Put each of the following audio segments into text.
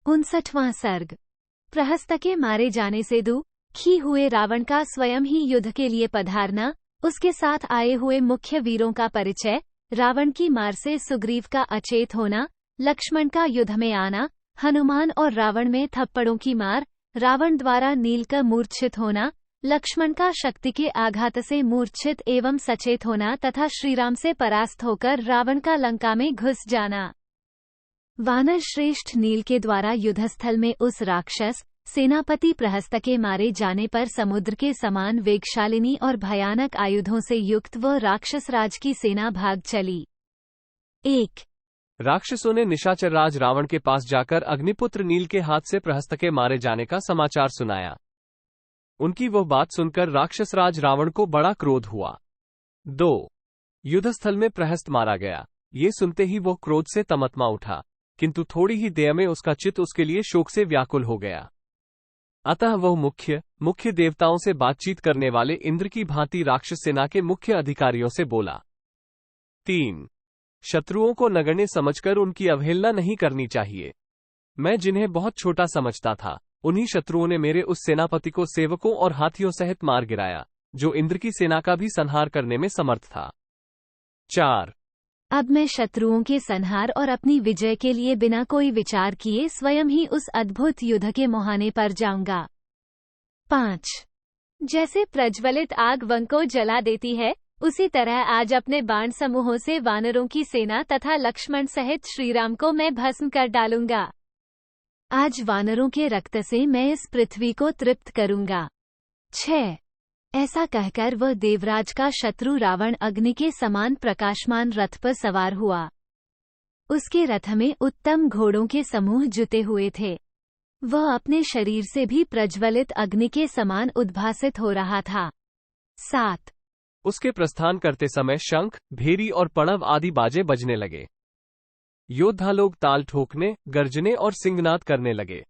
59वां सर्ग। प्रहस्त के मारे जाने से दुखी हुए रावण का स्वयं ही युद्ध के लिए पधारना, उसके साथ आए हुए मुख्य वीरों का परिचय, रावण की मार से सुग्रीव का अचेत होना, लक्ष्मण का युद्ध में आना, हनुमान और रावण में थप्पड़ों की मार, रावण द्वारा नील का मूर्छित होना, लक्ष्मण का शक्ति के आघात से मूर्छित एवं सचेत होना तथा श्रीराम से परास्त होकर रावण का लंका में घुस जाना। वानर श्रेष्ठ नील के द्वारा युद्धस्थल में उस राक्षस सेनापति प्रहस्त के मारे जाने पर समुद्र के समान वेगशालिनी और भयानक आयुधों से युक्त वह राक्षस राज की सेना भाग चली। 1। राक्षसों ने निशाचर राज रावण के पास जाकर अग्निपुत्र नील के हाथ से प्रहस्त के मारे जाने का समाचार सुनाया। उनकी वह बात सुनकर राक्षस राज रावण को बड़ा क्रोध हुआ। 2। युद्धस्थल में प्रहस्त मारा गया। ये सुनते ही वो क्रोध से तमतमा उठा, किंतु थोड़ी ही देर में उसका चित्त उसके लिए शोक से व्याकुल हो गया। अतः वह मुख्य देवताओं से बातचीत करने वाले इंद्र की भांति राक्षस सेना के मुख्य अधिकारियों से बोला। 3। शत्रुओं को नगण्य समझकर उनकी अवहेलना नहीं करनी चाहिए। मैं जिन्हें बहुत छोटा समझता था, उन्हीं शत्रुओं ने मेरे उस सेनापति को सेवकों और हाथियों सहित मार गिराया, जो इंद्र की सेना का भी संहार करने में समर्थ था। 4। अब मैं शत्रुओं के संहार और अपनी विजय के लिए बिना कोई विचार किए स्वयं ही उस अद्भुत युद्ध के मुहाने पर जाऊंगा। 5। जैसे प्रज्वलित आग वन को जला देती है, उसी तरह आज अपने बाण समूहों से वानरों की सेना तथा लक्ष्मण सहित श्रीराम को मैं भस्म कर डालूंगा। आज वानरों के रक्त से मैं इस पृथ्वी को तृप्त करूंगा। 6। ऐसा कहकर वह देवराज का शत्रु रावण अग्नि के समान प्रकाशमान रथ पर सवार हुआ। उसके रथ में उत्तम घोड़ों के समूह जुटे हुए थे। वह अपने शरीर से भी प्रज्वलित अग्नि के समान उद्भासित हो रहा था। 7। उसके प्रस्थान करते समय शंख, भेरी और पणव आदि बाजे बजने लगे। योद्धा लोग ताल ठोकने, गर्जने और सिंहनाद करने लगे।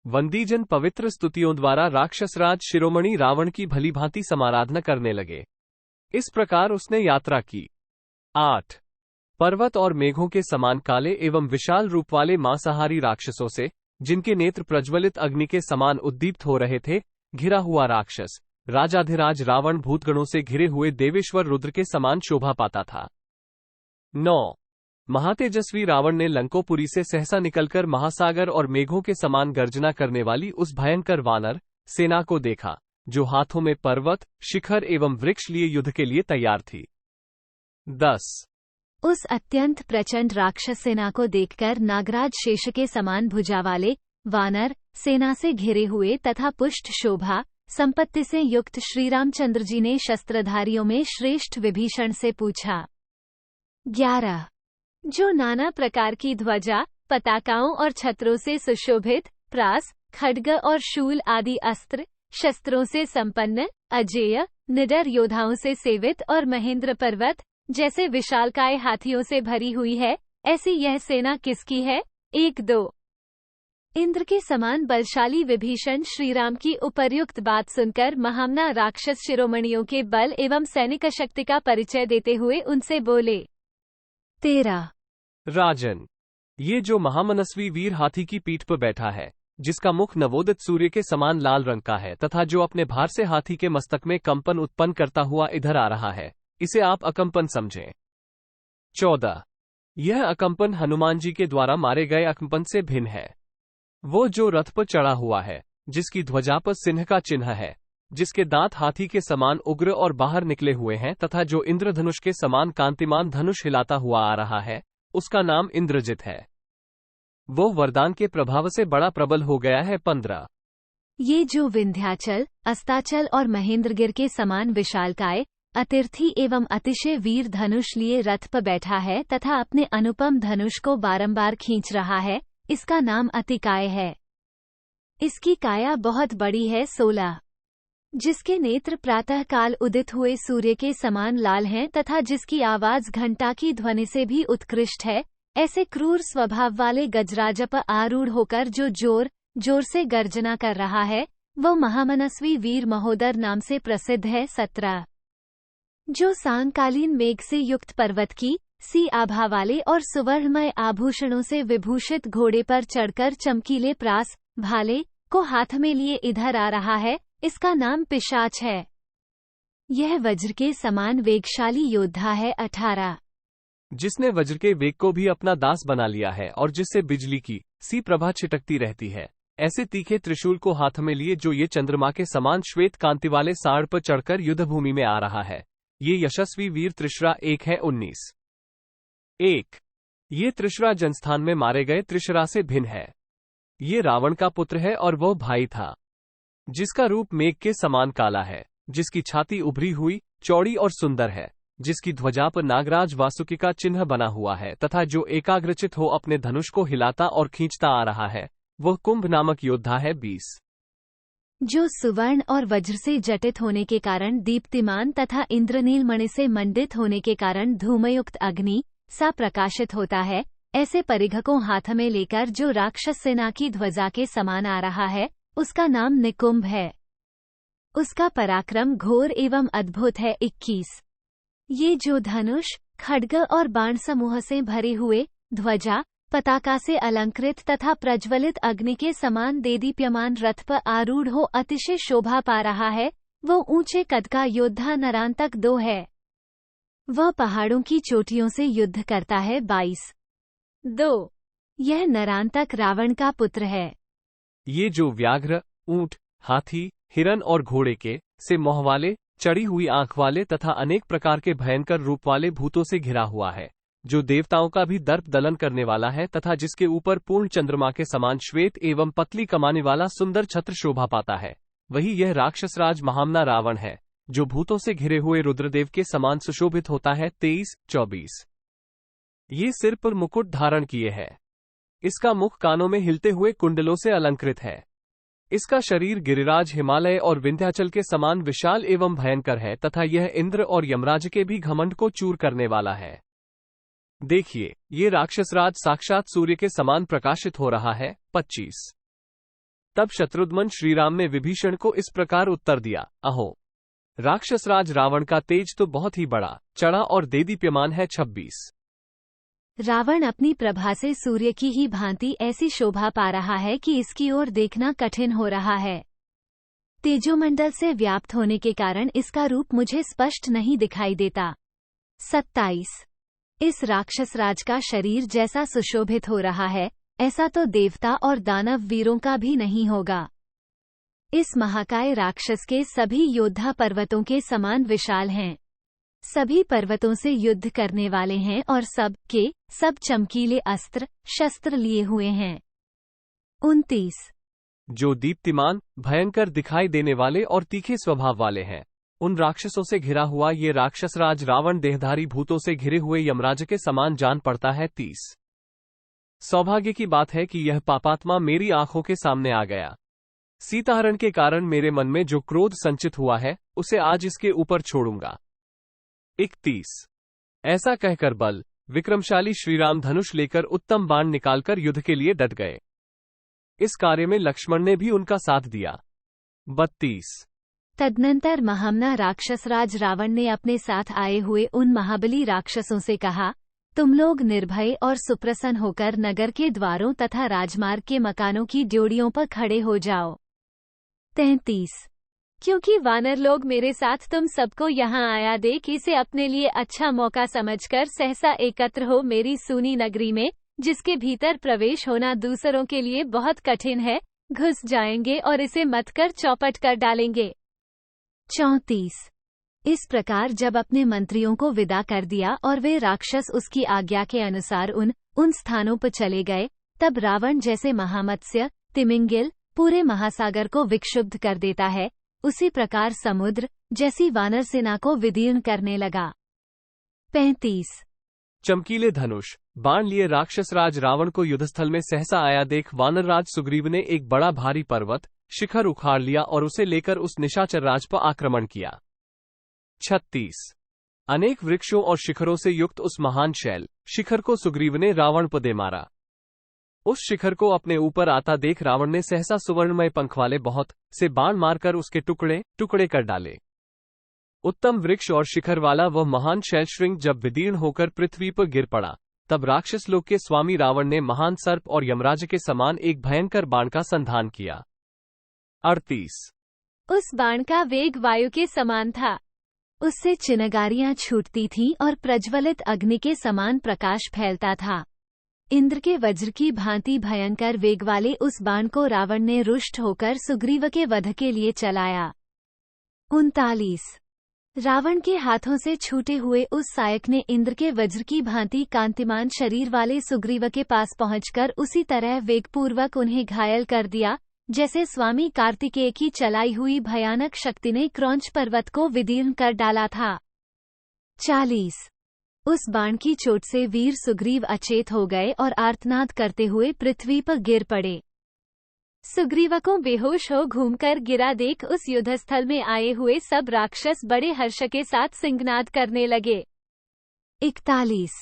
वंदीजन पवित्र स्तुतियों द्वारा राक्षसराज शिरोमणि रावण की भलीभांति समाराधना करने लगे। इस प्रकार उसने यात्रा की। 8। पर्वत और मेघों के समान काले एवं विशाल रूप वाले मांसाहारी राक्षसों से, जिनके नेत्र प्रज्वलित अग्नि के समान उद्दीप्त हो रहे थे, घिरा हुआ राक्षस राजाधिराज रावण भूतगणों से घिरे हुए देवेश्वर रुद्र के समान शोभा पाता था। 9। महातेजस्वी रावण ने लंकोपुरी से सहसा निकलकर महासागर और मेघों के समान गर्जना करने वाली उस भयंकर वानर सेना को देखा, जो हाथों में पर्वत, शिखर एवं वृक्ष लिए युद्ध के लिए तैयार थी। 10। उस अत्यंत प्रचंड राक्षस सेना को देखकर नागराज शेष के समान भुजा वाले वानर सेना से घिरे हुए तथा पुष्ट शोभा संपत्ति से युक्त श्रीरामचंद्र जी ने शस्त्रधारियों में श्रेष्ठ विभीषण से पूछा। 11। जो नाना प्रकार की ध्वजा, पताकाओं और छत्रों से सुशोभित, प्रास, खड्ग और शूल आदि अस्त्र शस्त्रों से संपन्न, अजेय, निडर योद्धाओं से सेवित और महेंद्र पर्वत जैसे विशालकाय हाथियों से भरी हुई है, ऐसी यह सेना किसकी है? 1-2। इंद्र के समान बलशाली विभीषण श्रीराम की उपर्युक्त बात सुनकर महामना राक्षस शिरोमणियों के बल एवं सैनिक शक्ति का परिचय देते हुए उनसे बोले। 13। राजन, ये जो महामनस्वी वीर हाथी की पीठ पर बैठा है, जिसका मुख नवोदित सूर्य के समान लाल रंग का है तथा जो अपने भार से हाथी के मस्तक में कंपन उत्पन्न करता हुआ इधर आ रहा है, इसे आप अकंपन समझें। 14। यह अकंपन हनुमान जी के द्वारा मारे गए अकंपन से भिन्न है। वो जो रथ पर चढ़ा हुआ है, जिसकी ध्वजा पर सिंह का चिन्ह है, जिसके दांत हाथी के समान उग्र और बाहर निकले हुए हैं तथा जो इंद्रधनुष के समान कांतिमान धनुष हिलाता हुआ आ रहा है, उसका नाम इंद्रजित है। वो वरदान के प्रभाव से बड़ा प्रबल हो गया है। 15। ये जो विंध्याचल, अस्ताचल और महेंद्रगिर के समान विशालकाय, अतिर्थी एवं अतिशय वीर धनुष लिए रथ पर बैठा है तथा अपने अनुपम धनुष को बारंबार खींच रहा है, इसका नाम अतिकाय है। इसकी काया बहुत बड़ी है। 16। जिसके नेत्र प्रातः काल उदित हुए सूर्य के समान लाल हैं तथा जिसकी आवाज घंटा की ध्वनि से भी उत्कृष्ट है, ऐसे क्रूर स्वभाव वाले गजराज पर आरूढ़ होकर जो जोर जोर से गर्जना कर रहा है, वो महामनस्वी वीर महोदर नाम से प्रसिद्ध है। 17। जो सांकालीन मेघ से युक्त पर्वत की सी आभा वाले और सुवर्णमय आभूषणों से विभूषित घोड़े पर चढ़कर चमकीले प्रास भाले को हाथ में लिए इधर आ रहा है। इसका नाम पिशाच है। यह वज्र के समान वेगशाली योद्धा है। 18 जिसने वज्र के वेग को भी अपना दास बना लिया है और जिससे बिजली की सी प्रभा छिटकती रहती है, ऐसे तीखे त्रिशूल को हाथ में लिए जो ये चंद्रमा के समान श्वेत कांति वाले साड़ पर चढ़कर युद्धभूमि में आ रहा है, ये यशस्वी वीर त्रिशरा एक है। 19 1 ये त्रिशरा जनस्थान में मारे गए त्रिशरा से भिन्न है। ये रावण का पुत्र है और वह भाई था, जिसका रूप मेघ के समान काला है, जिसकी छाती उभरी हुई चौड़ी और सुंदर है, जिसकी ध्वजा पर नागराज वासुकी का चिन्ह बना हुआ है तथा जो एकाग्रचित हो अपने धनुष को हिलाता और खींचता आ रहा है, वह कुंभ नामक योद्धा है। 20 जो सुवर्ण और वज्र से जटित होने के कारण दीप्तिमान तथा इंद्रनील मणि से मंडित होने के कारण धूमयुक्त अग्नि सा प्रकाशित होता है, ऐसे परिघ को हाथ में लेकर जो राक्षस सेना की ध्वजा के समान आ रहा है, उसका नाम निकुंभ है। उसका पराक्रम घोर एवं अद्भुत है। 21 ये जो धनुष खड्ग और बाण समूह से भरे हुए ध्वजा पताका से अलंकृत तथा प्रज्वलित अग्नि के समान देदीप्यमान रथ पर आरूढ़ हो अतिशय शोभा पा रहा है, वो ऊंचे कद का योद्धा नरांतक 2 है। वह पहाड़ों की चोटियों से युद्ध करता है। 22 2 यह नरांतक रावण का पुत्र है। ये जो व्याघ्र ऊंट हाथी हिरन और घोड़े के से मोह वाले चढ़ी हुई आंख वाले तथा अनेक प्रकार के भयंकर रूप वाले भूतों से घिरा हुआ है, जो देवताओं का भी दर्प दलन करने वाला है तथा जिसके ऊपर पूर्ण चंद्रमा के समान श्वेत एवं पतली कमाने वाला सुंदर छत्र शोभा पाता है, वही यह राक्षसराज महामना रावण है, जो भूतों से घिरे हुए रुद्रदेव के समान सुशोभित होता है। 23-24 ये सिर पर मुकुट धारण किए है। इसका मुख कानों में हिलते हुए कुंडलों से अलंकृत है। इसका शरीर गिरिराज हिमालय और विंध्याचल के समान विशाल एवं भयंकर है तथा यह इंद्र और यमराज के भी घमंड को चूर करने वाला है। देखिए, ये राक्षसराज साक्षात सूर्य के समान प्रकाशित हो रहा है। 25 तब शत्रुघ्न श्रीराम ने विभीषण को इस प्रकार उत्तर दिया, अहो, राक्षसराज रावण का तेज तो बहुत ही बड़ा चढ़ा और देदीप्यमान है। 26 रावण अपनी प्रभा से सूर्य की ही भांति ऐसी शोभा पा रहा है कि इसकी ओर देखना कठिन हो रहा है। तेजोमंडल से व्याप्त होने के कारण इसका रूप मुझे स्पष्ट नहीं दिखाई देता। 27 इस राक्षसराज का शरीर जैसा सुशोभित हो रहा है, ऐसा तो देवता और दानव वीरों का भी नहीं होगा। इस महाकाय राक्षस के सभी योद्धा पर्वतों के समान विशाल हैं। सभी पर्वतों से युद्ध करने वाले हैं और सब के सब चमकीले अस्त्र शस्त्र लिए हुए हैं। 29 जो दीप्तिमान भयंकर दिखाई देने वाले और तीखे स्वभाव वाले हैं, उन राक्षसों से घिरा हुआ ये राक्षसराज रावण देहधारी भूतों से घिरे हुए यमराज के समान जान पड़ता है। 30 सौभाग्य की बात है कि यह पापात्मा मेरी आंखों के सामने आ गया। सीताहरण के कारण मेरे मन में जो क्रोध संचित हुआ है, उसे आज इसके ऊपर छोड़ूंगा। 31 ऐसा कहकर बल विक्रमशाली श्रीराम धनुष लेकर उत्तम बाण निकालकर युद्ध के लिए डट गए। इस कार्य में लक्ष्मण ने भी उनका साथ दिया। 32 तदनंतर महामना राक्षसराज रावण ने अपने साथ आए हुए उन महाबली राक्षसों से कहा, तुम लोग निर्भय और सुप्रसन्न होकर नगर के द्वारों तथा राजमार्ग के मकानों की ड्योढ़ियों पर खड़े हो जाओ। 33 क्योंकि वानर लोग मेरे साथ तुम सबको यहाँ आया देख इसे अपने लिए अच्छा मौका समझकर सहसा एकत्र हो मेरी सूनी नगरी में, जिसके भीतर प्रवेश होना दूसरों के लिए बहुत कठिन है, घुस जाएंगे और इसे मतकर चौपट कर डालेंगे। 34 इस प्रकार जब अपने मंत्रियों को विदा कर दिया और वे राक्षस उसकी आज्ञा के अनुसार उन स्थानों पर चले गए, तब रावण जैसे महामत्स्य तिमिंगिल पूरे महासागर को विक्षुब्ध कर देता है, उसी प्रकार समुद्र जैसी वानर सेना को विदीर्ण करने लगा। 35 चमकीले धनुष बाण लिए राक्षसराज रावण को युद्धस्थल में सहसा आया देख वानरराज सुग्रीव ने एक बड़ा भारी पर्वत शिखर उखाड़ लिया और उसे लेकर उस निशाचर राज पर आक्रमण किया। 36 अनेक वृक्षों और शिखरों से युक्त उस महान शैल शिखर को सुग्रीव ने रावण पर दे मारा। उस शिखर को अपने ऊपर आता देख रावण ने सहसा सुवर्णमय पंख वाले बहुत से बाण मारकर उसके टुकड़े टुकड़े कर डाले। उत्तम वृक्ष और शिखर वाला वह महान शैलशृंग जब विदीर्ण होकर पृथ्वी पर गिर पड़ा, तब राक्षस लोक के स्वामी रावण ने महान सर्प और यमराज के समान एक भयंकर बाण का संधान किया। 38। उस बाण का वेग वायु के समान था। उससे चिनगारियां छूटती थीं और प्रज्वलित अग्नि के समान प्रकाश फैलता था। इंद्र के वज्र की भांति भयंकर वेग वाले उस बाण को रावण ने रुष्ट होकर सुग्रीव के वध के लिए चलाया। 39। रावण के हाथों से छूटे हुए उस सायक ने इंद्र के वज्र की भांति कांतिमान शरीर वाले सुग्रीव के पास पहुंचकर उसी तरह वेगपूर्वक उन्हें घायल कर दिया जैसे स्वामी कार्तिकेय की चलाई हुई भयानक शक्ति ने क्रौंच पर्वत को विदीर्ण कर डाला था। 40। उस बाण की चोट से वीर सुग्रीव अचेत हो गए और आर्तनाद करते हुए पृथ्वी पर गिर पड़े। सुग्रीव को बेहोश हो घूमकर गिरा देख उस युद्धस्थल में आए हुए सब राक्षस बड़े हर्ष के साथ सिंहनाद करने लगे। 41।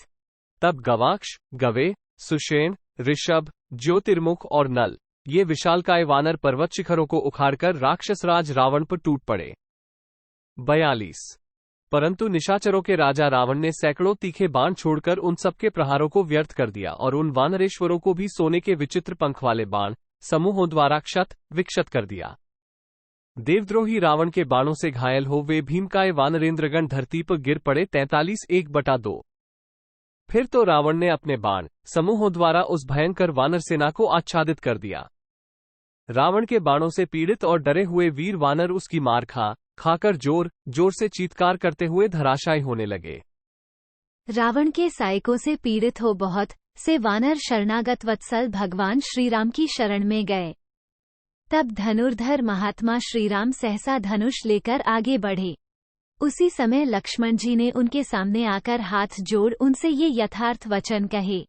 तब गवाक्ष, गवे, सुषेण, ऋषभ, ज्योतिर्मुख और नल, ये विशालकाय वानर पर्वत शिखरों को उखाड़कर राक्षसराज रावण पर टूट पड़े। 42। परंतु निशाचरों के राजा रावण ने सैकड़ों तीखे बाण छोड़कर उन सबके प्रहारों को व्यर्थ कर दिया और उन वानरेश्वरों को भी सोने के विचित्र पंख वाले बाण समूहों द्वारा क्षत विक्षत कर दिया। देवद्रोही रावण के बाणों से घायल हो वे भीमकाय वानरेंद्रगण धरती पर गिर पड़े। 43 1/2। फिर तो रावण ने अपने बाण समूहों द्वारा उस भयंकर वानर सेना को आच्छादित कर दिया। रावण के बाणों से पीड़ित और डरे हुए वीर वानर उसकी मार खाकर जोर जोर से चीत्कार करते हुए धराशायी होने लगे। रावण के सायकों से पीड़ित हो बहुत से वानर शरणागत वत्सल भगवान श्रीराम की शरण में गए। तब धनुर्धर महात्मा श्रीराम सहसा धनुष लेकर आगे बढ़े। उसी समय लक्ष्मण जी ने उनके सामने आकर हाथ जोड़ उनसे ये यथार्थ वचन कहे।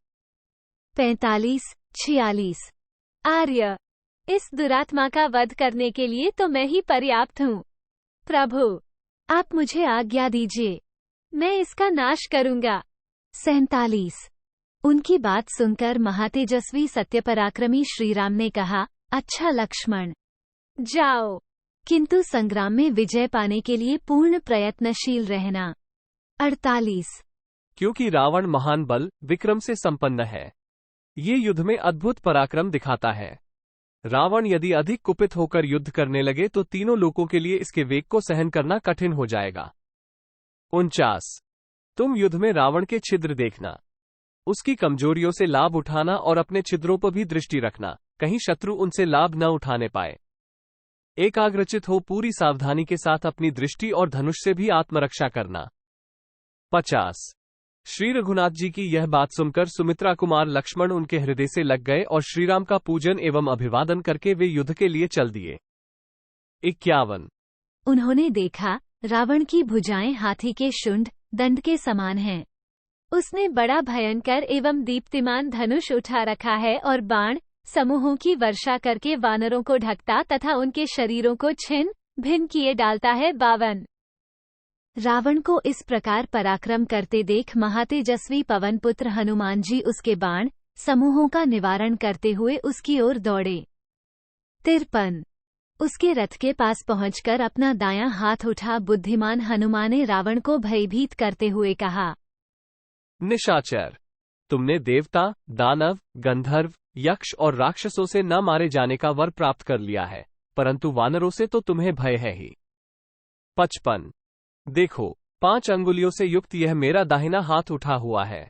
45 46। आर्य, इस दुरात्मा का वध करने के लिए तो मैं ही पर्याप्त हूँ। प्रभु, आप मुझे आज्ञा दीजिए, मैं इसका नाश करूँगा। 47। उनकी बात सुनकर महातेजस्वी सत्यपराक्रमी श्रीराम ने कहा, अच्छा लक्ष्मण, जाओ, किंतु संग्राम में विजय पाने के लिए पूर्ण प्रयत्नशील रहना। 48। क्योंकि रावण महान बल विक्रम से संपन्न है, ये युद्ध में अद्भुत पराक्रम दिखाता है। रावण यदि अधिक कुपित होकर युद्ध करने लगे तो तीनों लोकों के लिए इसके वेग को सहन करना कठिन हो जाएगा। 49। तुम युद्ध में रावण के छिद्र देखना, उसकी कमजोरियों से लाभ उठाना और अपने छिद्रों पर भी दृष्टि रखना, कहीं शत्रु उनसे लाभ न उठाने पाए। एकाग्रचित हो पूरी सावधानी के साथ अपनी दृष्टि और धनुष से भी आत्मरक्षा करना। 50। श्री रघुनाथ जी की यह बात सुनकर सुमित्रा कुमार लक्ष्मण उनके हृदय से लग गए और श्रीराम का पूजन एवं अभिवादन करके वे युद्ध के लिए चल दिए। 51। उन्होंने देखा रावण की भुजाएं हाथी के शुंड दंड के समान हैं। उसने बड़ा भयंकर एवं दीप्तिमान धनुष उठा रखा है और बाण समूहों की वर्षा करके वानरों को ढकता तथा उनके शरीरों को छिन्न भिन्न किए डालता है। 52। रावण को इस प्रकार पराक्रम करते देख महातेजस्वी पवनपुत्र हनुमान जी उसके बाण समूहों का निवारण करते हुए उसकी ओर दौड़े। 53। उसके रथ के पास पहुंचकर अपना दायां हाथ उठा बुद्धिमान हनुमान ने रावण को भयभीत करते हुए कहा, निशाचर, तुमने देवता, दानव, गंधर्व, यक्ष और राक्षसों से न मारे जाने का वर प्राप्त कर लिया है, परंतु वानरों से तो तुम्हें भय है ही। 55। देखो, 5 अंगुलियों से युक्त यह मेरा दाहिना हाथ उठा हुआ है।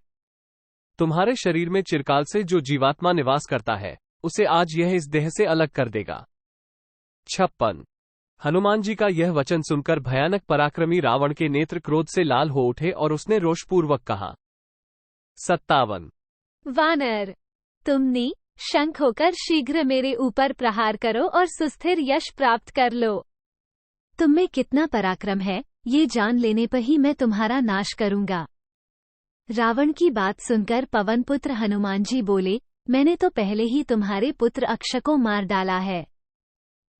तुम्हारे शरीर में चिरकाल से जो जीवात्मा निवास करता है, उसे आज यह इस देह से अलग कर देगा। 56। हनुमान जी का यह वचन सुनकर भयानक पराक्रमी रावण के नेत्र क्रोध से लाल हो उठे और उसने रोषपूर्वक कहा। 57। वानर, तुमने शंख होकर शीघ्र मेरे ऊपर प्रहार करो और सुस्थिर यश प्राप्त कर लो। तुम में कितना पराक्रम है, ये जान लेने पर ही मैं तुम्हारा नाश करूंगा। रावण की बात सुनकर पवनपुत्र हनुमान जी बोले, मैंने तो पहले ही तुम्हारे पुत्र अक्ष को मार डाला है,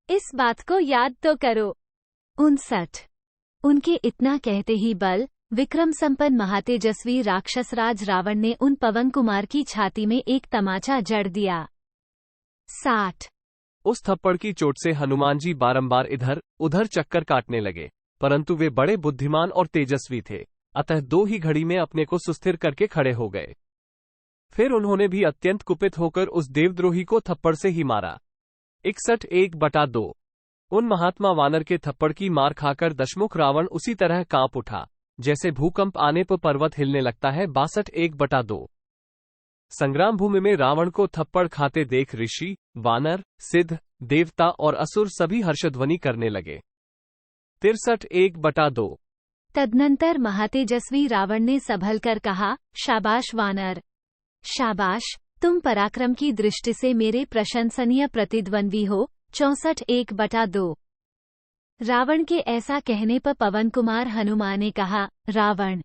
इस बात को याद तो करो। 59। उनके इतना कहते ही बल विक्रम संपन्न महातेजस्वी राक्षसराज रावण ने उन पवन कुमार की छाती में एक तमाचा जड़ दिया। 60। उस थप्पड़ की चोट से हनुमान जी बारंबार इधर उधर चक्कर काटने लगे, परंतु वे बड़े बुद्धिमान और तेजस्वी थे, अतः 2 ही घड़ी में अपने को सुस्थिर करके खड़े हो गए। फिर उन्होंने भी अत्यंत कुपित होकर उस देवद्रोही को थप्पड़ से ही मारा। 61:2। उन महात्मा वानर के थप्पड़ की मार खाकर दशमुख रावण उसी तरह कांप उठा जैसे भूकंप आने पर पर्वत हिलने लगता है। 62:1। संग्राम भूमि में रावण को थप्पड़ खाते देख ऋषि, वानर, सिद्ध, देवता और असुर सभी हर्षध्वनि करने लगे। 63:1। तदनंतर महातेजस्वी रावण ने संभल कर कहा, शाबाश वानर, शाबाश, तुम पराक्रम की दृष्टि से मेरे प्रशंसनीय प्रतिद्वंद्वी हो। 64:1। रावण के ऐसा कहने पर पवन कुमार हनुमान ने कहा, रावण,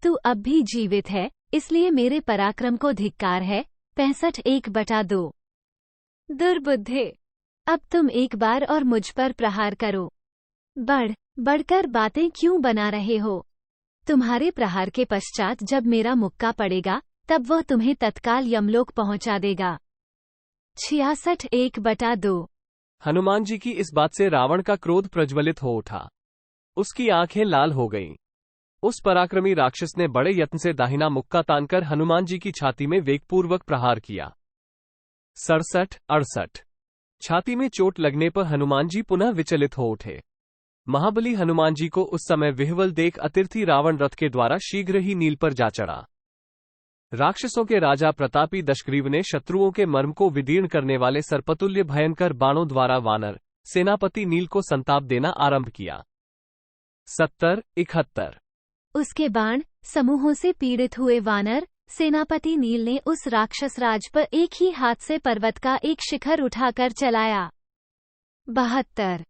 तू अब भी जीवित है, इसलिए मेरे पराक्रम को धिक्कार है। 65:2। दुर्बुद्धे, अब तुम एक बार और मुझ पर प्रहार करो। बढ़कर बातें क्यों बना रहे हो? तुम्हारे प्रहार के पश्चात जब मेरा मुक्का पड़ेगा तब वह तुम्हें तत्काल यमलोक पहुंचा देगा। 66:1। हनुमान जी की इस बात से रावण का क्रोध प्रज्वलित हो उठा। उसकी आंखें लाल हो गईं। उस पराक्रमी राक्षस ने बड़े यत्न से दाहिना मुक्का तानकर हनुमान जी की छाती में वेगपूर्वक प्रहार किया। 67:68। छाती में चोट लगने पर हनुमान जी पुनः विचलित हो उठे। महाबली हनुमान जी को उस समय विह्वल देख अतिर्थी रावण रथ के द्वारा शीघ्र ही नील पर जा चढ़ा। राक्षसों के राजा प्रतापी दशग्रीव ने शत्रुओं के मर्म को विदीर्ण करने वाले सर्पतुल्य भयंकर बाणों द्वारा वानर सेनापति नील को संताप देना आरंभ किया। 70:71। उसके बाण समूहों से पीड़ित हुए वानर सेनापति नील ने उस राक्षस राज पर एक ही हाथ से पर्वत का एक शिखर उठाकर चलाया। 72।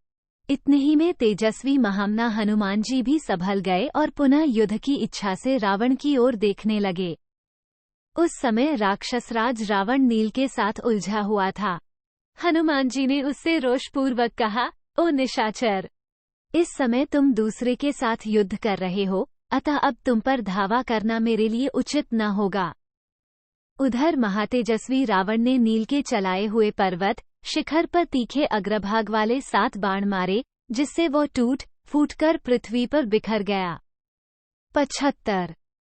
इतने ही में तेजस्वी महामना हनुमान जी भी संभल गए और पुनः युद्ध की इच्छा से रावण की ओर देखने लगे। उस समय राक्षसराज रावण नील के साथ उलझा हुआ था। हनुमान जी ने उससे रोषपूर्वक कहा, ओ निशाचर, इस समय तुम दूसरे के साथ युद्ध कर रहे हो, अतः अब तुम पर धावा करना मेरे लिए उचित न होगा। उधर महातेजस्वी रावण ने नील के चलाए हुए पर्वत शिखर पर तीखे अग्रभाग वाले 7 बाण मारे, जिससे वो टूट फूट कर पृथ्वी पर बिखर गया। 75।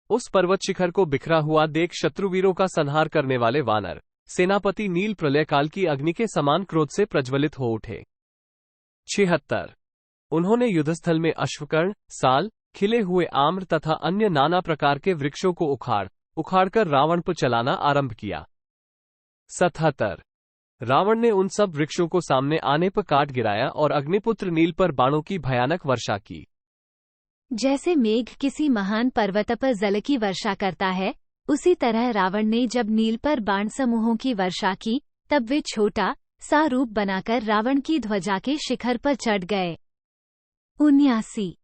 उस पर्वत शिखर को बिखरा हुआ देख शत्रुवीरों का संहार करने वाले वानर सेनापति नील प्रलयकाल की अग्नि के समान क्रोध से प्रज्वलित हो उठे। 76। उन्होंने युद्धस्थल में अश्वकर्ण, साल, खिले हुए आम्र तथा अन्य नाना प्रकार के वृक्षों को उखाड़कर रावण पर चलाना आरंभ किया। 77। रावण ने उन सब वृक्षों को सामने आने पर काट गिराया और अग्निपुत्र नील पर बाणों की भयानक वर्षा की। जैसे मेघ किसी महान पर्वत पर जल की वर्षा करता है, उसी तरह रावण ने जब नील पर बाण समूहों की वर्षा की, तब वे छोटा सा रूप बनाकर रावण की ध्वजा के शिखर पर चढ़ गए। 79।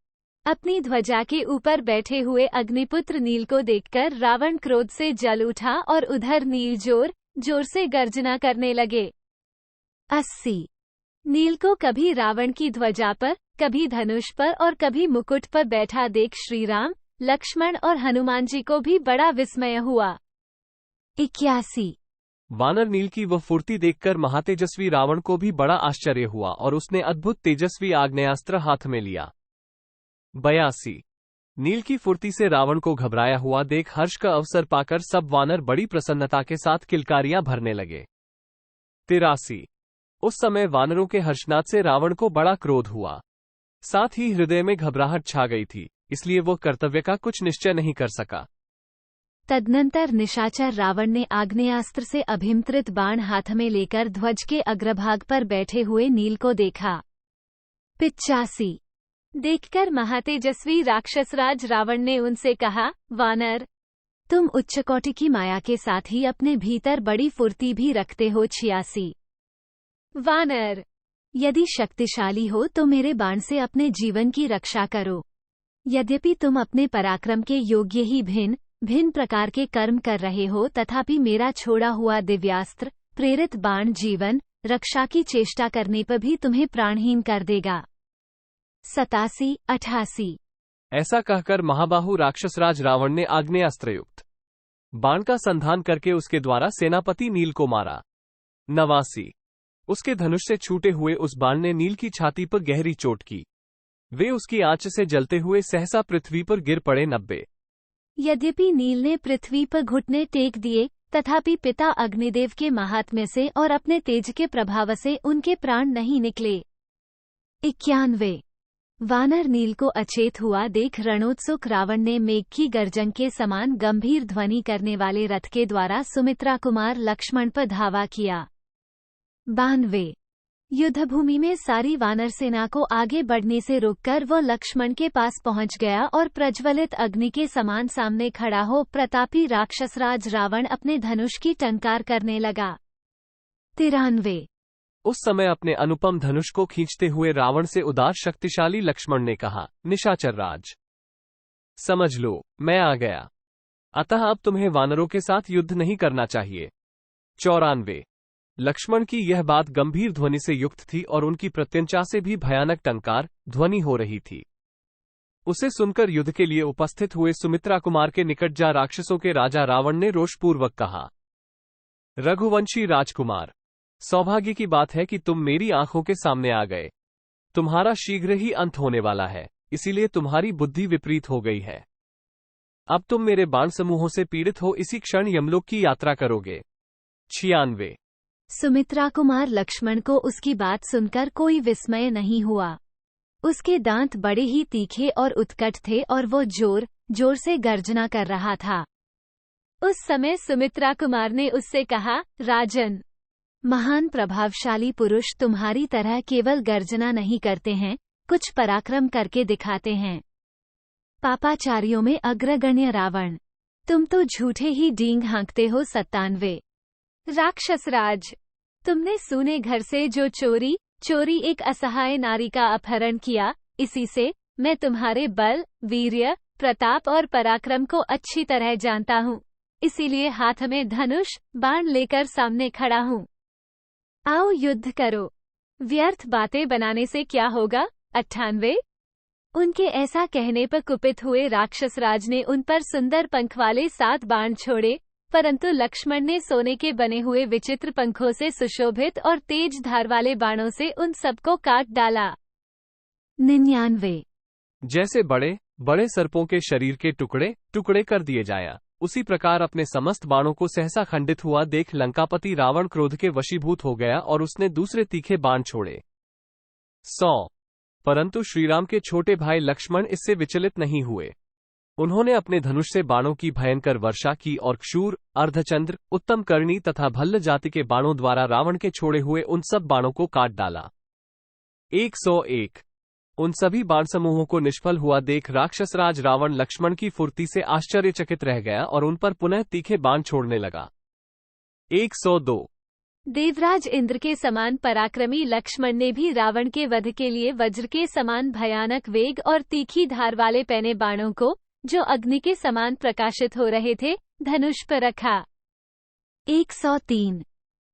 अपनी ध्वजा के ऊपर बैठे हुए अग्निपुत्र नील को देखकर रावण क्रोध से जल उठा और उधर नील जोर से गर्जना करने लगे। 80। नील को कभी रावण की ध्वजा पर, कभी धनुष पर और कभी मुकुट पर बैठा देख श्रीराम, लक्ष्मण और हनुमान जी को भी बड़ा विस्मय हुआ। 81। वानर नील की वह फुर्ती देखकर महातेजस्वी रावण को भी बड़ा आश्चर्य हुआ और उसने अद्भुत तेजस्वी आग्नेयास्त्र हाथ में लिया। 82। नील की फुर्ती से रावण को घबराया हुआ देख हर्ष का अवसर पाकर सब वानर बड़ी प्रसन्नता के साथ किलकारियां भरने लगे। 83। उस समय वानरों के हर्षनाद से रावण को बड़ा क्रोध हुआ, साथ ही हृदय में घबराहट छा गई थी, इसलिए वो कर्तव्य का कुछ निश्चय नहीं कर सका। तदनंतर निशाचर रावण ने आग्नेयास्त्र से अभिमंत्रित बाण हाथ में लेकर ध्वज के अग्रभाग पर बैठे हुए नील को देखा। 85। देखकर महातेजस्वी राक्षसराज रावण ने उनसे कहा, वानर, तुम उच्च कोटि की माया के साथ ही अपने भीतर बड़ी फुर्ती भी रखते हो। 86। वानर, यदि शक्तिशाली हो तो मेरे बाण से अपने जीवन की रक्षा करो। यद्यपि तुम अपने पराक्रम के योग्य ही भिन्न प्रकार के कर्म कर रहे हो, तथापि मेरा छोड़ा हुआ दिव्यास्त्र प्रेरित बाण जीवन रक्षा की चेष्टा करने पर भी तुम्हें प्राणहीन कर देगा। 87, 88। ऐसा कहकर महाबाहु राक्षसराज रावण ने आग्नेयास्त्रयुक्त बाण का संधान करके उसके द्वारा सेनापति नील को मारा। 89। उसके धनुष से छूटे हुए उस बाण ने नील की छाती पर गहरी चोट की। वे उसकी आंच से जलते हुए सहसा पृथ्वी पर गिर पड़े 90। यद्यपि नील ने पृथ्वी पर घुटने टेक दिए, तथापि पिता अग्निदेव के महात्म्य से और अपने तेज के प्रभाव से उनके प्राण नहीं निकले। 91। वानर नील को अचेत हुआ देख रणोत्सुक रावण ने मेघ की गर्जन के समान गंभीर ध्वनि करने वाले रथ के द्वारा सुमित्रा कुमार लक्ष्मण पर धावा किया। 92। युद्धभूमि में सारी वानर सेना को आगे बढ़ने से रोककर वो लक्ष्मण के पास पहुंच गया और प्रज्वलित अग्नि के समान सामने खड़ा हो प्रतापी राक्षसराज रावण अपने धनुष की टंकार करने लगा। 93। उस समय अपने अनुपम धनुष को खींचते हुए रावण से उदार शक्तिशाली लक्ष्मण ने कहा, निशाचर राज, समझ लो, मैं आ गया। अतः अब तुम्हें वानरों के साथ युद्ध नहीं करना चाहिए। 94। लक्ष्मण की यह बात गंभीर ध्वनि से युक्त थी और उनकी प्रत्यंचा से भी भयानक टंकार ध्वनि हो रही थी। उसे सुनकर युद्ध के लिए उपस्थित हुए सुमित्रा कुमार के निकट जा राक्षसों के राजा रावण ने रोषपूर्वक कहा, रघुवंशी राजकुमार, सौभाग्य की बात है कि तुम मेरी आंखों के सामने आ गए। तुम्हारा शीघ्र ही अंत होने वाला है, इसीलिए तुम्हारी बुद्धि विपरीत हो गई है। अब तुम मेरे बाण समूहों से पीड़ित हो इसी क्षण यमलोक की यात्रा करोगे। 96। सुमित्रा कुमार लक्ष्मण को उसकी बात सुनकर कोई विस्मय नहीं हुआ। उसके दांत बड़े ही तीखे और उत्कट थे और वो जोर जोर से गर्जना कर रहा था। उस समय सुमित्रा कुमार ने उससे कहा, राजन, महान प्रभावशाली पुरुष तुम्हारी तरह केवल गर्जना नहीं करते हैं, कुछ पराक्रम करके दिखाते हैं। पापाचारियों में अग्रगण्य रावण, तुम तो झूठे ही डींग हाँकते हो। 97। राक्षसराज, तुमने सूने घर से जो चोरी एक असहाय नारी का अपहरण किया, इसी से मैं तुम्हारे बल, वीर्य, प्रताप और पराक्रम को अच्छी तरह जानता हूँ। इसीलिए हाथ में धनुष बाण लेकर सामने खड़ा हूँ। आओ युद्ध करो, व्यर्थ बातें बनाने से क्या होगा। 98। उनके ऐसा कहने पर कुपित हुए राक्षसराज ने उन पर सुंदर पंख वाले 7 बाण छोड़े, परंतु लक्ष्मण ने सोने के बने हुए विचित्र पंखों से सुशोभित और तेज धार वाले बाणों से उन सबको काट डाला। 99। जैसे बड़े बड़े सर्पों के शरीर के टुकड़े टुकड़े कर दिए जाया, उसी प्रकार अपने समस्त बाणों को सहसा खंडित हुआ देख लंकापति रावण क्रोध के वशीभूत हो गया और उसने दूसरे तीखे बाण छोड़े। 100। परंतु श्रीराम के छोटे भाई लक्ष्मण इससे विचलित नहीं हुए। उन्होंने अपने धनुष से बाणों की भयंकर वर्षा की और क्षूर, अर्धचंद्र, उत्तम कर्णी तथा भल्ल जाति के बाणों द्वारा रावण के छोड़े हुए उन सब बाणों को काट डाला। 101। उन सभी बाण समूहों को निष्फल हुआ देख राक्षसराज रावण लक्ष्मण की फुर्ती से आश्चर्यचकित रह गया और उन पर पुनः तीखे बाण छोड़ने लगा। 102। देवराज इंद्र के समान पराक्रमी लक्ष्मण ने भी रावण के वध के लिए वज्र के समान भयानक वेग और तीखी धार वाले पैने बाणों को, जो अग्नि के समान प्रकाशित हो रहे थे, धनुष पर रखा। 103।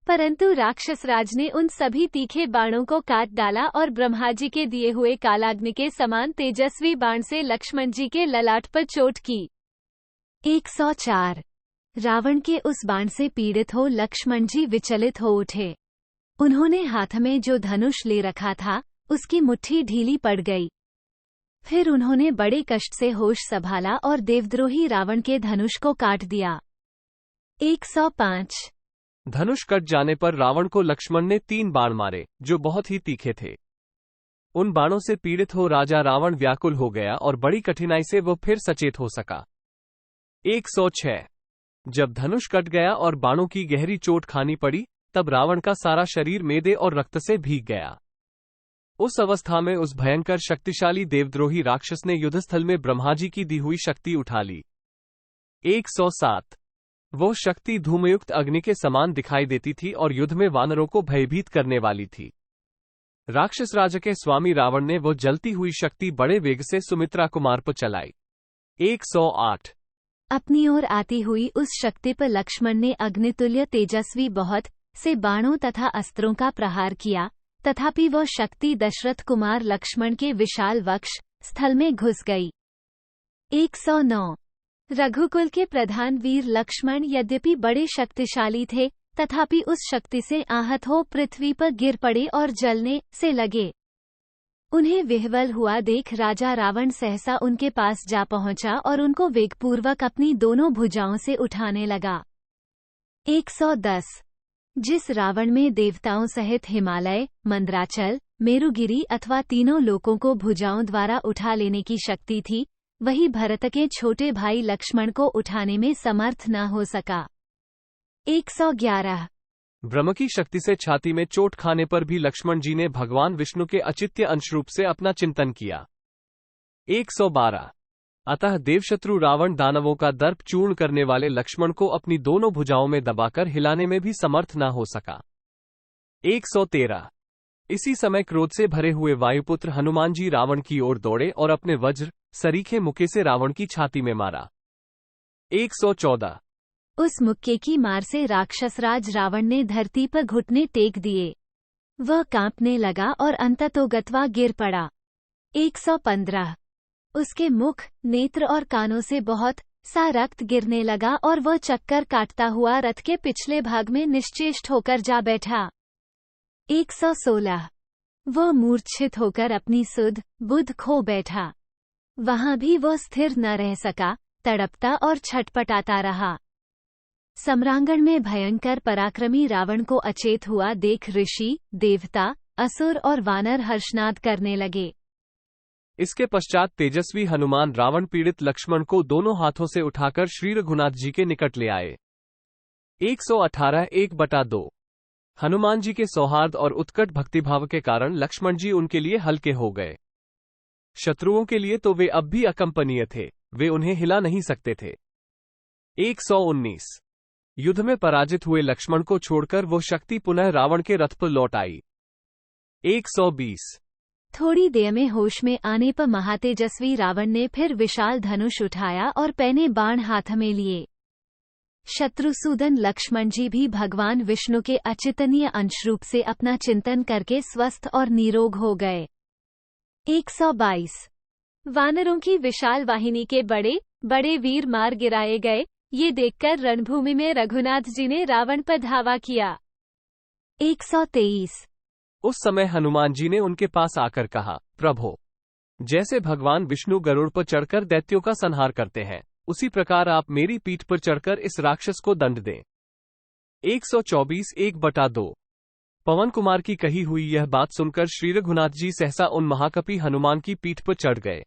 परंतु राक्षसराज ने उन सभी तीखे बाणों को काट डाला और ब्रह्मा जी के दिए हुए कालाग्नि के समान तेजस्वी बाण से लक्ष्मण जी के ललाट पर चोट की। 104। रावण के उस बाण से पीड़ित हो लक्ष्मण जी विचलित हो उठे। उन्होंने हाथ में जो धनुष ले रखा था, उसकी मुट्ठी ढीली पड़ गई। फिर उन्होंने बड़े कष्ट से होश संभाला और देवद्रोही रावण के धनुष को काट दिया। 105। धनुष कट जाने पर रावण को लक्ष्मण ने 3 बाण मारे, जो बहुत ही तीखे थे। उन बाणों से पीड़ित हो राजा रावण व्याकुल हो गया और बड़ी कठिनाई से वो फिर सचेत हो सका। 106। जब धनुष कट गया और बाणों की गहरी चोट खानी पड़ी, तब रावण का सारा शरीर मेदे और रक्त से भीग गया। उस अवस्था में उस भयंकर शक्तिशाली देवद्रोही राक्षस ने युद्धस्थल में ब्रह्मा जी की दी हुई शक्ति उठा ली। 107। वो शक्ति धूमयुक्त अग्नि के समान दिखाई देती थी और युद्ध में वानरों को भयभीत करने वाली थी। राक्षस राज के स्वामी रावण ने वो जलती हुई शक्ति बड़े वेग से सुमित्रा कुमार पर चलाई। 108। अपनी ओर आती हुई उस शक्ति पर लक्ष्मण ने अग्नितुल्य तेजस्वी बहुत से बाणों तथा अस्त्रों का प्रहार किया, तथापि वह शक्ति दशरथ कुमार लक्ष्मण के विशाल वक्ष स्थल में घुस गई। 109। रघुकुल के प्रधान वीर लक्ष्मण यद्यपि बड़े शक्तिशाली थे, तथापि उस शक्ति से आहत हो पृथ्वी पर गिर पड़े और जलने से लगे। उन्हें विह्वल हुआ देख राजा रावण सहसा उनके पास जा पहुंचा और उनको वेगपूर्वक अपनी दोनों भुजाओं से उठाने लगा। 110। जिस रावण में देवताओं सहित हिमालय, मंदराचल, मेरुगिरी अथवा तीनों लोकों को भुजाओं द्वारा उठा लेने की शक्ति थी, वही भरत के छोटे भाई लक्ष्मण को उठाने में समर्थ न हो सका। 111। ब्रह्म की शक्ति से छाती में चोट खाने पर भी लक्ष्मण जी ने भगवान विष्णु के अचित्य अंशरूप से अपना चिंतन किया। 112। अतः देवशत्रु रावण दानवों का दर्प चूर्ण करने वाले लक्ष्मण को अपनी दोनों भुजाओं में दबाकर हिलाने में भी समर्थ न हो सका। 113। इसी समय क्रोध से भरे हुए वायुपुत्र हनुमान जी रावण की ओर दौड़े और अपने वज्र सरीखे मुक्के से रावण की छाती में मारा। 114। उस मुक्के की मार से राक्षसराज रावण ने धरती पर घुटने टेक दिए। वह कांपने लगा और अंततोगत्वा गिर पड़ा। 115। उसके मुख, नेत्र और कानों से बहुत सा रक्त गिरने लगा और वह चक्कर काटता हुआ रथ के पिछले भाग में निश्चेष्ट होकर जा बैठा। 116। वह मूर्छित होकर अपनी सुध बुध खो बैठा। वहां भी वह स्थिर न रह सका, तड़पता और छटपटाता रहा। सम्रांगण में भयंकर पराक्रमी रावण को अचेत हुआ देख ऋषि, देवता, असुर और वानर हर्षनाद करने लगे। इसके पश्चात तेजस्वी हनुमान रावण पीड़ित लक्ष्मण को दोनों हाथों से उठाकर श्री रघुनाथ जी के निकट ले आए। 118। 1/2। हनुमान जी के सौहार्द और उत्कट भक्तिभाव के कारण लक्ष्मण जी उनके लिए हल्के हो गए। शत्रुओं के लिए तो वे अब भी अकंपनीय थे, वे उन्हें हिला नहीं सकते थे। 119। युद्ध में पराजित हुए लक्ष्मण को छोड़कर वो शक्ति पुनः रावण के रथ पर लौट आई। 120। थोड़ी देर में होश में आने पर महातेजस्वी रावण ने फिर विशाल धनुष उठाया और पैने बाण हाथ में लिए। शत्रुसूदन लक्ष्मण जी भी भगवान विष्णु के अचिंतनीय अंशरूप से अपना चिंतन करके स्वस्थ और निरोग हो गए। 122। वानरों की विशाल वाहिनी के बड़े बड़े वीर मार गिराए गए, ये देखकर रणभूमि में रघुनाथ जी ने रावण पर धावा किया। 123। उस समय हनुमान जी ने उनके पास आकर कहा, प्रभो, जैसे भगवान विष्णु गरुड़ पर चढ़कर दैत्यों का संहार करते हैं, उसी प्रकार आप मेरी पीठ पर चढ़कर इस राक्षस को दंड दें। 124। 1/2। पवन कुमार की कही हुई यह बात सुनकर श्री रघुनाथ जी सहसा उन महाकपि हनुमान की पीठ पर चढ़ गए।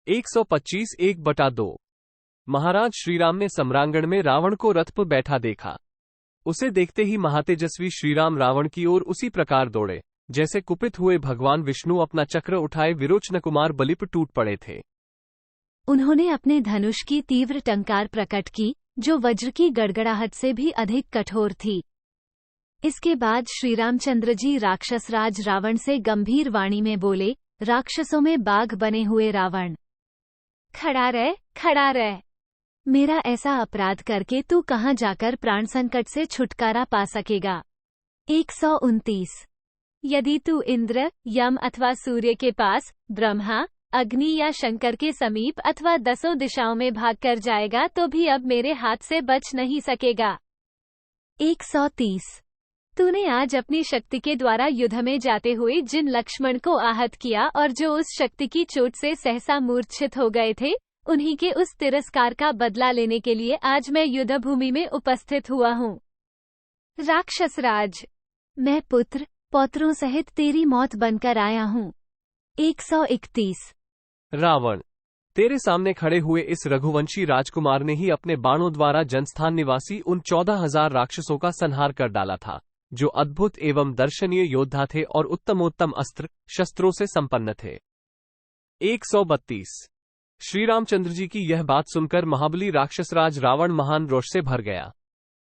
125। 1/2। महाराज श्रीराम ने सम्रांगण में रावण को रथ पर बैठा देखा। उसे देखते ही महातेजस्वी श्रीराम रावण की ओर उसी प्रकार दौड़े, जैसे कुपित हुए भगवान विष्णु अपना चक्र उठाए विरोचन कुमार बलि पर टूट पड़े थे। उन्होंने अपने धनुष की तीव्र टंकार प्रकट की, जो वज्र की गड़गड़ाहट से भी अधिक कठोर थी। इसके बाद श्रीरामचंद्र जी राक्षसराज रावण से गंभीर वाणी में बोले, राक्षसों में बाघ बने हुए रावण, खड़ा रह। मेरा ऐसा अपराध करके तू कहाँ जाकर प्राण संकट से छुटकारा पा सकेगा। 129। यदि तू इंद्र, यम अथवा सूर्य के पास, ब्रह्मा, अग्नि या शंकर के समीप अथवा 10 दिशाओं में भाग कर जाएगा तो भी अब मेरे हाथ से बच नहीं सकेगा। 130। तूने आज अपनी शक्ति के द्वारा युद्ध में जाते हुए जिन लक्ष्मण को आहत किया और जो उस शक्ति की चोट से सहसा मूर्छित हो गए थे, उन्हीं के उस तिरस्कार का बदला लेने के लिए आज मैं युद्ध भूमि में उपस्थित हुआ हूँ। राक्षसराज, मैं पुत्र पौत्रों सहित तेरी मौत बनकर आया हूँ। 131। रावण, तेरे सामने खड़े हुए इस रघुवंशी राजकुमार ने ही अपने बाणों द्वारा जनस्थान निवासी उन 14,000 राक्षसों का संहार कर डाला था, जो अद्भुत एवं दर्शनीय योद्धा थे और उत्तमोत्तम अस्त्र शस्त्रों से संपन्न थे। 132। श्री रामचंद्र जी की यह बात सुनकर महाबली राक्षसराज रावण महान रोष से भर गया।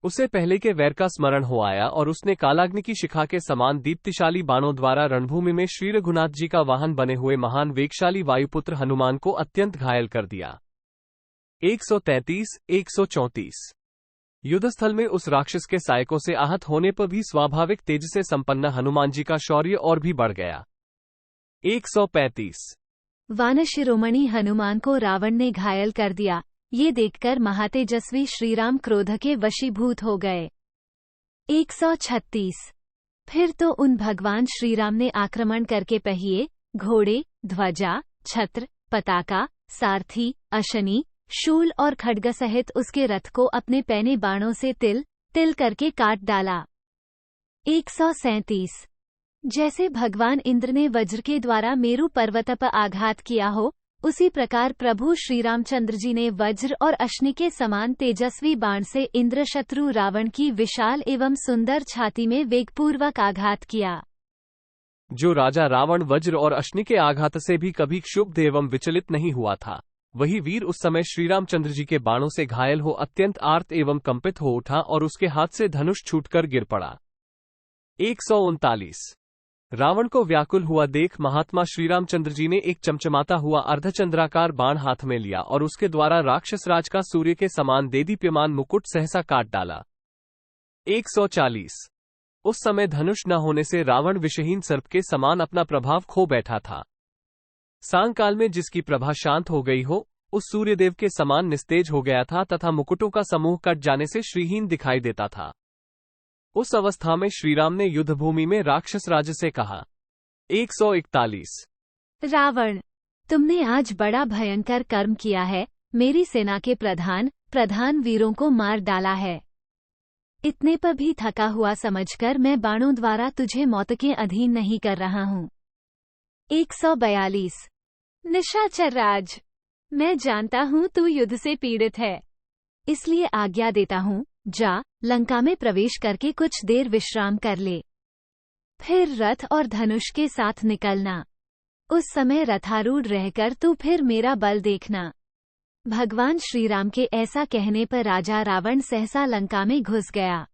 उसे पहले के वैर का स्मरण हो आया और उसने कालाग्नि की शिखा के समान दीप्तिशाली बाणों द्वारा रणभूमि में श्री रघुनाथ जी का वाहन बने हुए महान वेगशाली वायुपुत्र हनुमान को अत्यंत घायल कर दिया। 133। 134। युद्धस्थल में उस राक्षस के सायकों से आहत होने पर भी स्वाभाविक तेज से संपन्न हनुमान जी का शौर्य और भी बढ़ गया। 135। वानर शिरोमणि हनुमान को रावण ने घायल कर दिया, ये देखकर महातेजस्वी श्रीराम क्रोध के वशीभूत हो गए। 136। फिर तो उन भगवान श्रीराम ने आक्रमण करके पहिए, घोड़े, ध्वजा, छत्र, पताका, सारथी, अशनी, शूल और खड्ग सहित उसके रथ को अपने पैने बाणों से तिल तिल करके काट डाला। 137। जैसे भगवान इंद्र ने वज्र के द्वारा मेरु पर्वत पर आघात किया हो, उसी प्रकार प्रभु श्री रामचंद्र जी ने वज्र और अश्नि के समान तेजस्वी बाण से इंद्र शत्रु रावण की विशाल एवं सुंदर छाती में वेगपूर्वक आघात किया। जो राजा रावण वज्र और अश्नि के आघात से भी कभी क्षुब्ध एवं विचलित नहीं हुआ था, वही वीर उस समय श्री रामचंद्र जी के बाणों से घायल हो अत्यंत आर्त एवं कंपित हो उठा और उसके हाथ से धनुष छूटकर गिर पड़ा। 139। रावण को व्याकुल हुआ देख महात्मा श्री रामचंद्र जी ने एक चमचमाता हुआ अर्धचंद्राकार बाण हाथ में लिया और उसके द्वारा राक्षस राज का सूर्य के समान देदीप्यमान मुकुट सहसा काट डाला। 140। उस समय धनुष न होने से रावण विषहीन सर्प के समान अपना प्रभाव खो बैठा था। सांकाल में जिसकी प्रभा शांत हो गई हो, उस सूर्यदेव के समान निस्तेज हो गया था तथा मुकुटों का समूह कट जाने से श्रीहीन दिखाई देता था। उस अवस्था में श्रीराम ने युद्धभूमि में राक्षस राज से कहा। 141। रावण, तुमने आज बड़ा भयंकर कर्म किया है, मेरी सेना के प्रधान वीरों को मार डाला है। इतने पर भी थका हुआ समझकर मैं बाणों द्वारा तुझे मौत के अधीन नहीं कर रहा हूँ। 142। निशाचर राज, मैं जानता हूँ तू युद्ध से पीड़ित है, इसलिए आज्ञा देता हूँ, जा लंका में प्रवेश करके कुछ देर विश्राम कर ले, फिर रथ और धनुष के साथ निकलना। उस समय रथारूढ़ रहकर तू फिर मेरा बल देखना। भगवान श्रीराम के ऐसा कहने पर राजा रावण सहसा लंका में घुस गया।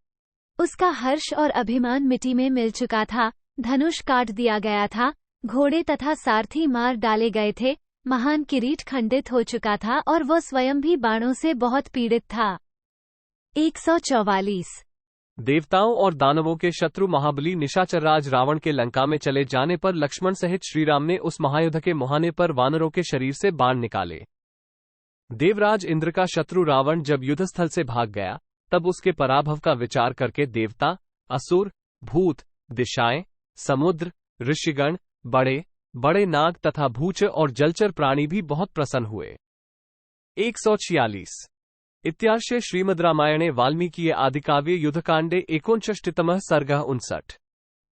उसका हर्ष और अभिमान मिट्टी में मिल चुका था, धनुष काट दिया गया था, घोड़े तथा सारथी मार डाले गए थे, महान किरीट खंडित हो चुका था और वो स्वयं भी बाणों से बहुत पीड़ित था। 144। देवताओं और दानवों के शत्रु महाबली निशाचर राज रावण के लंका में चले जाने पर लक्ष्मण सहित श्रीराम ने उस महायुद्ध के मुहाने पर वानरों के शरीर से बाण निकाले। देवराज इंद्र का शत्रु रावण जब युद्धस्थल से भाग गया, तब उसके पराभव का विचार करके देवता, असुर, भूत, दिशाएं, समुद्र, ऋषिगण, बड़े बड़े नाग तथा भूच और जलचर प्राणी भी बहुत प्रसन्न हुए। 146। इत्यार्षे श्रीमद् रामायणे वाल्मीकि आदिकाव्ये युद्धकांडे 59तमः सर्गः 59।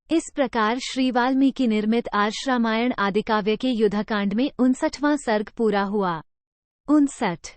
इस प्रकार श्री वाल्मीकि निर्मित आर्ष रामायण आदिकाव्य के युद्धकांड में 59वां सर्ग पूरा हुआ। 59।